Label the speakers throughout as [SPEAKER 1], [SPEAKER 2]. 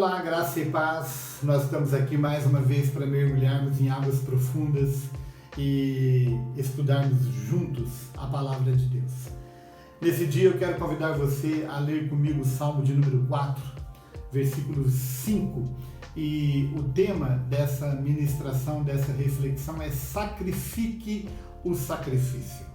[SPEAKER 1] Olá, graça e paz. Nós estamos aqui mais uma vez para mergulharmos em águas profundas e estudarmos juntos a palavra de Deus. Nesse dia eu quero convidar você a ler comigo o Salmo de número 4, versículo 5. E o tema dessa ministração, dessa reflexão é sacrifique o sacrifício.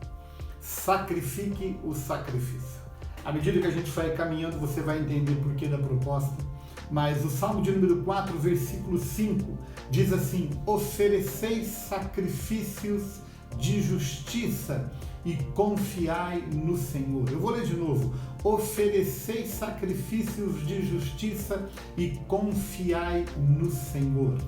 [SPEAKER 1] Sacrifique o sacrifício. À medida que a gente vai caminhando, você vai entender o porquê da proposta. Mas o Salmo de número 4, versículo 5, diz assim: ofereceis sacrifícios de justiça e confiai no Senhor. Eu vou ler de novo. Ofereceis sacrifícios de justiça e confiai no Senhor.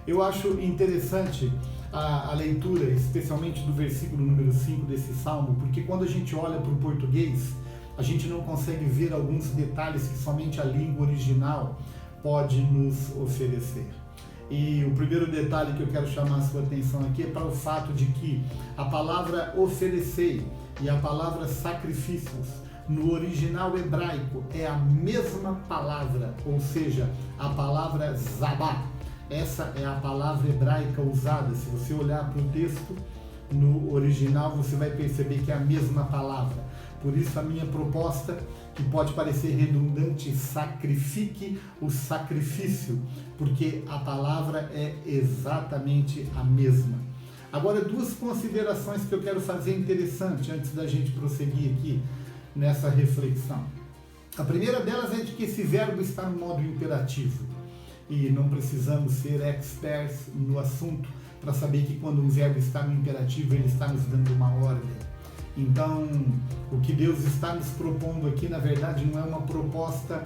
[SPEAKER 1] Eu acho interessante a leitura, especialmente do versículo número 5 desse Salmo, porque quando a gente olha para o português, a gente não consegue ver alguns detalhes que somente a língua original pode nos oferecer. E o primeiro detalhe que eu quero chamar a sua atenção aqui é para o fato de que a palavra oferecer e a palavra sacrifícios no original hebraico é a mesma palavra, ou seja, a palavra zabá. Essa é a palavra hebraica usada. Se você olhar para o texto no original, você vai perceber que é a mesma palavra. Por isso a minha proposta, que pode parecer redundante, sacrifique o sacrifício, porque a palavra é exatamente a mesma. Agora, duas considerações que eu quero fazer interessante antes da gente prosseguir aqui nessa reflexão. A primeira delas é de que esse verbo está no modo imperativo e não precisamos ser experts no assunto para saber que quando um verbo está no imperativo, ele está nos dando uma ordem. Então, o que Deus está nos propondo aqui, na verdade, não é uma proposta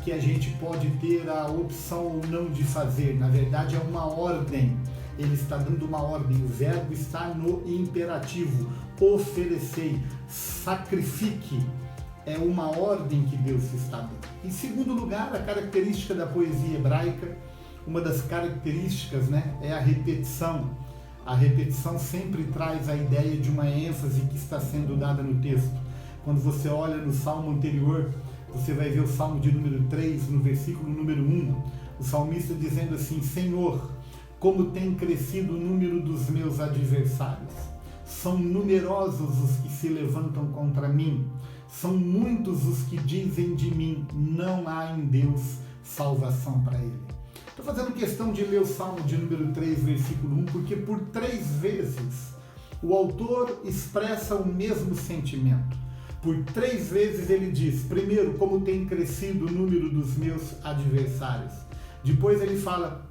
[SPEAKER 1] que a gente pode ter a opção ou não de fazer. Na verdade, é uma ordem. Ele está dando uma ordem. O verbo está no imperativo. Oferecei, sacrifique. É uma ordem que Deus está dando. Em segundo lugar, a característica da poesia hebraica, uma das características, é a repetição. A repetição sempre traz a ideia de uma ênfase que está sendo dada no texto. Quando você olha no salmo anterior, você vai ver o salmo de número 3, no versículo número 1, o salmista dizendo assim: Senhor, como tem crescido o número dos meus adversários. São numerosos os que se levantam contra mim. São muitos os que dizem de mim, não há em Deus salvação para ele. Estou fazendo questão de ler o Salmo de número 3, versículo 1, porque por 3 vezes o autor expressa o mesmo sentimento. Por 3 vezes ele diz, primeiro, como tem crescido o número dos meus adversários. Depois ele fala,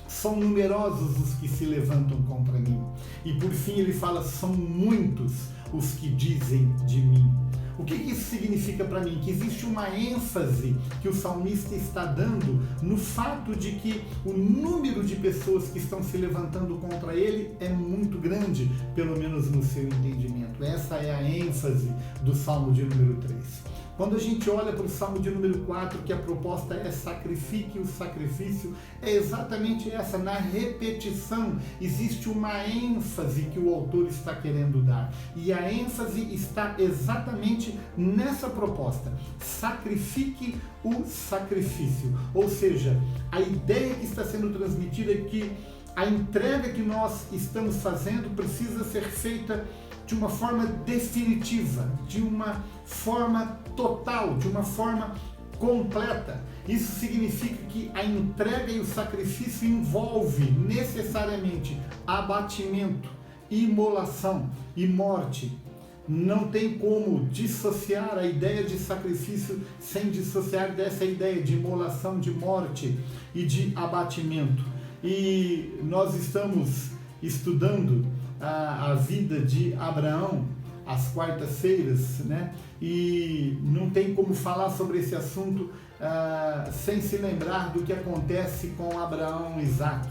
[SPEAKER 1] são numerosos os que se levantam contra mim. E por fim ele fala, são muitos os que dizem de mim. O que isso significa para mim? Que existe uma ênfase que o salmista está dando no fato de que o número de pessoas que estão se levantando contra ele é muito grande, pelo menos no seu entendimento. Essa é a ênfase do Salmo de número 3. Quando a gente olha para o Salmo de número 4, que a proposta é sacrifique o sacrifício, é exatamente essa. Na repetição existe uma ênfase que o autor está querendo dar. E a ênfase está exatamente nessa proposta. Sacrifique o sacrifício. Ou seja, a ideia que está sendo transmitida é que a entrega que nós estamos fazendo precisa ser feita de uma forma definitiva, de uma forma total, de uma forma completa. Isso significa que a entrega e o sacrifício envolve necessariamente abatimento, imolação e morte. Não tem como dissociar a ideia de sacrifício sem dissociar dessa ideia de imolação, de morte e de abatimento. E nós estamos estudando a vida de Abraão às quartas-feiras, E não tem como falar sobre esse assunto sem se lembrar do que acontece com Abraão e Isaac.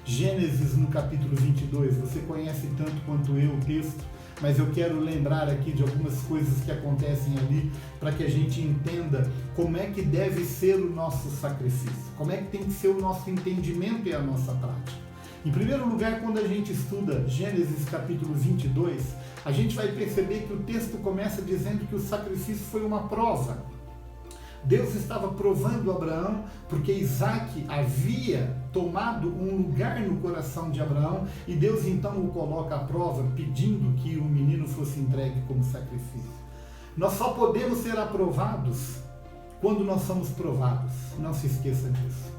[SPEAKER 1] Gênesis no capítulo 22, você conhece tanto quanto eu o texto, mas eu quero lembrar aqui de algumas coisas que acontecem ali para que a gente entenda como é que deve ser o nosso sacrifício, como é que tem que ser o nosso entendimento e a nossa prática. Em primeiro lugar, quando a gente estuda Gênesis capítulo 22, a gente vai perceber que o texto começa dizendo que o sacrifício foi uma prova. Deus estava provando Abraão, porque Isaac havia tomado um lugar no coração de Abraão, e Deus então o coloca à prova, pedindo que o menino fosse entregue como sacrifício. Nós só podemos ser aprovados quando nós somos provados. Não se esqueça disso.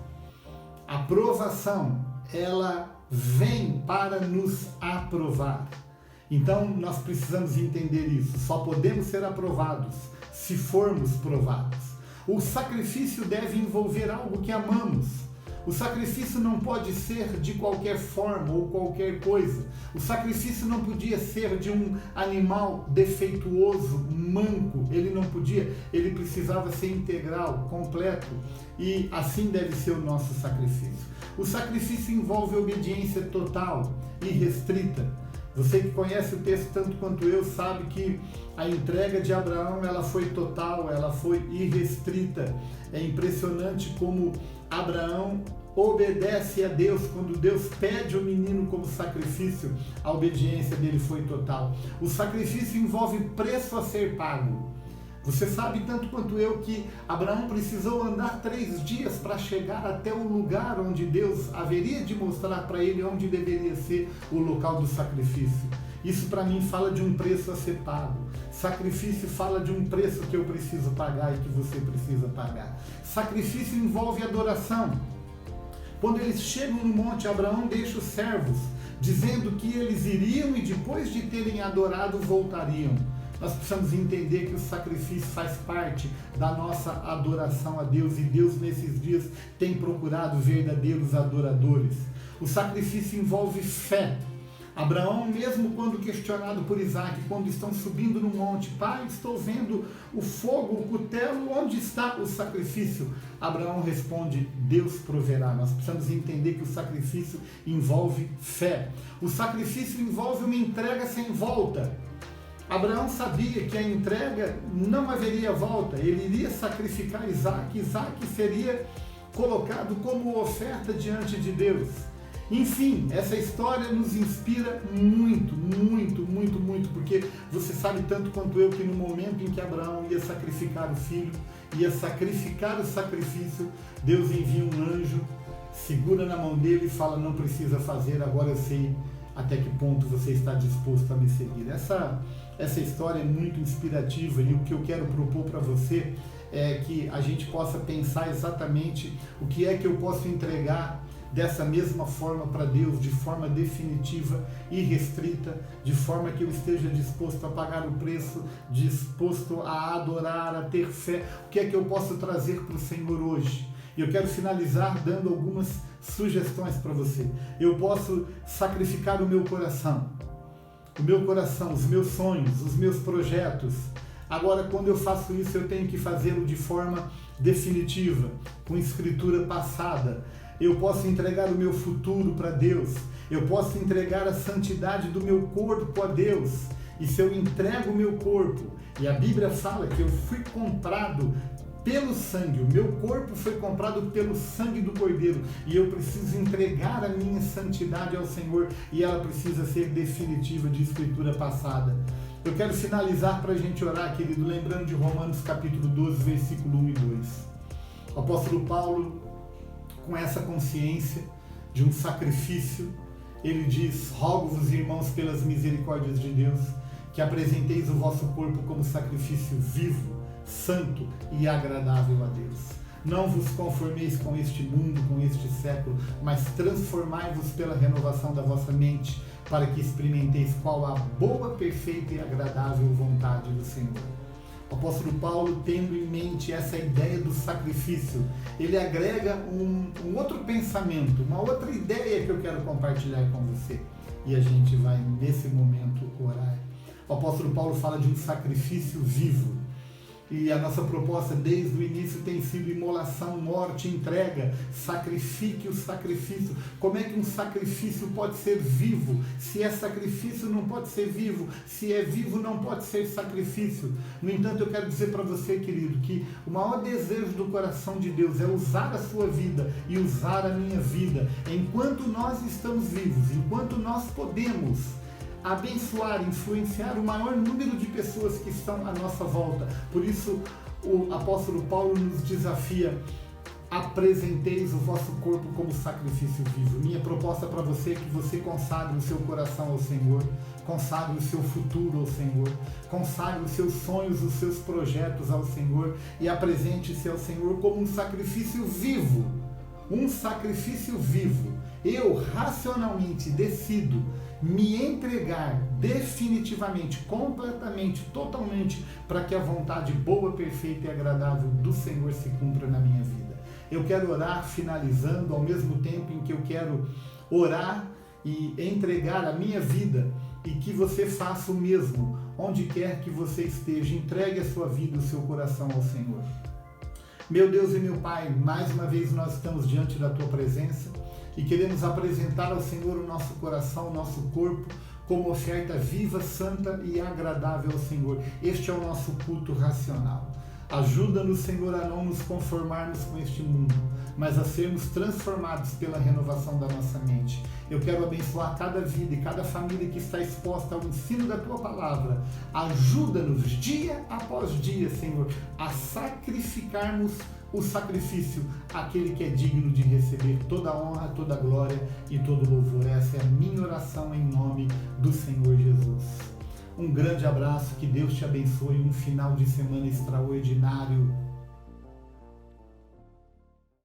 [SPEAKER 1] A provação, ela vem para nos aprovar. Então nós precisamos entender isso. Só podemos ser aprovados se formos provados. O sacrifício deve envolver algo que amamos. O sacrifício não pode ser de qualquer forma ou qualquer coisa. O sacrifício não podia ser de um animal defeituoso, manco. Ele precisava ser integral, completo. E assim deve ser o nosso sacrifício. O sacrifício envolve obediência total e restrita. Você que conhece o texto tanto quanto eu sabe que a entrega de Abraão ela foi total, ela foi irrestrita. É impressionante como Abraão obedece a Deus. Quando Deus pede o menino como sacrifício, a obediência dele foi total. O sacrifício envolve preço a ser pago. Você sabe tanto quanto eu que Abraão precisou andar 3 dias para chegar até o lugar onde Deus haveria de mostrar para ele onde deveria ser o local do sacrifício. Isso para mim fala de um preço a ser pago. Sacrifício fala de um preço que eu preciso pagar e que você precisa pagar. Sacrifício envolve adoração. Quando eles chegam no monte, Abraão deixa os servos, dizendo que eles iriam e depois de terem adorado voltariam. Nós precisamos entender que o sacrifício faz parte da nossa adoração a Deus, e Deus nesses dias tem procurado verdadeiros adoradores. O sacrifício envolve fé. Abraão, mesmo quando questionado por Isaac, quando estão subindo no monte, pai, estou vendo o fogo, o cutelo, onde está o sacrifício? Abraão responde, Deus proverá. Nós precisamos entender que o sacrifício envolve fé. O sacrifício envolve uma entrega sem volta. Abraão sabia que a entrega não haveria volta, ele iria sacrificar Isaac, Isaac seria colocado como oferta diante de Deus. Enfim, essa história nos inspira muito, porque você sabe tanto quanto eu que no momento em que Abraão ia sacrificar o filho, ia sacrificar o sacrifício, Deus envia um anjo, segura na mão dele e fala, não precisa fazer, agora eu sei até que ponto você está disposto a me seguir. Essa história é muito inspirativa, e o que eu quero propor para você é que a gente possa pensar exatamente o que é que eu posso entregar dessa mesma forma para Deus, de forma definitiva e restrita, de forma que eu esteja disposto a pagar o preço, disposto a adorar, a ter fé. O que é que eu posso trazer para o Senhor hoje? E eu quero finalizar dando algumas sugestões para você. Eu posso sacrificar o meu coração, os meus sonhos, os meus projetos. Agora, quando eu faço isso, eu tenho que fazê-lo de forma definitiva, com escritura passada. Eu posso entregar o meu futuro para Deus. Eu posso entregar a santidade do meu corpo a Deus. E se eu entrego o meu corpo, e a Bíblia fala que eu fui comprado pelo sangue, o meu corpo foi comprado pelo sangue do Cordeiro, e eu preciso entregar a minha santidade ao Senhor, e ela precisa ser definitiva, de escritura passada. Eu quero finalizar para a gente orar, querido, lembrando de Romanos capítulo 12, versículo 1 e 2. O apóstolo Paulo, com essa consciência de um sacrifício, ele diz, rogo-vos, irmãos, pelas misericórdias de Deus, que apresenteis o vosso corpo como sacrifício vivo, santo e agradável a Deus. Não vos conformeis com este mundo, com este século, mas transformai-vos pela renovação da vossa mente, para que experimenteis qual a boa, perfeita e agradável vontade do Senhor. O apóstolo Paulo, tendo em mente essa ideia do sacrifício, ele agrega um outro pensamento, uma outra ideia que eu quero compartilhar com você. E a gente vai, nesse momento, orar. O apóstolo Paulo fala de um sacrifício vivo. E a nossa proposta desde o início tem sido imolação, morte, entrega, sacrifique o sacrifício. Como é que um sacrifício pode ser vivo? Se é sacrifício, não pode ser vivo. Se é vivo, não pode ser sacrifício. No entanto, eu quero dizer para você, querido, que o maior desejo do coração de Deus é usar a sua vida e usar a minha vida. Enquanto nós estamos vivos, enquanto nós podemos abençoar, influenciar o maior número de pessoas que estão à nossa volta. Por isso, o apóstolo Paulo nos desafia: apresenteis o vosso corpo como sacrifício vivo. Minha proposta para você é que você consagre o seu coração ao Senhor, consagre o seu futuro ao Senhor, consagre os seus sonhos, os seus projetos ao Senhor e apresente-se ao Senhor como um sacrifício vivo. Um sacrifício vivo. Eu racionalmente decido me entregar definitivamente, completamente, totalmente, para que a vontade boa, perfeita e agradável do Senhor se cumpra na minha vida. Eu quero orar finalizando, ao mesmo tempo em que eu quero orar e entregar a minha vida, e que você faça o mesmo, onde quer que você esteja. Entregue a sua vida, o seu coração ao Senhor. Meu Deus e meu Pai, mais uma vez nós estamos diante da Tua presença e queremos apresentar ao Senhor o nosso coração, o nosso corpo, como oferta viva, santa e agradável ao Senhor. Este é o nosso culto racional. Ajuda-nos, Senhor, a não nos conformarmos com este mundo, mas a sermos transformados pela renovação da nossa mente. Eu quero abençoar cada vida e cada família que está exposta ao ensino da Tua Palavra. Ajuda-nos, dia após dia, Senhor, a sacrificarmos o sacrifício, aquele que é digno de receber toda a honra, toda a glória e todo o louvor. Essa é a minha oração em nome do Senhor Jesus. Um grande abraço, que Deus te abençoe, um final de semana extraordinário.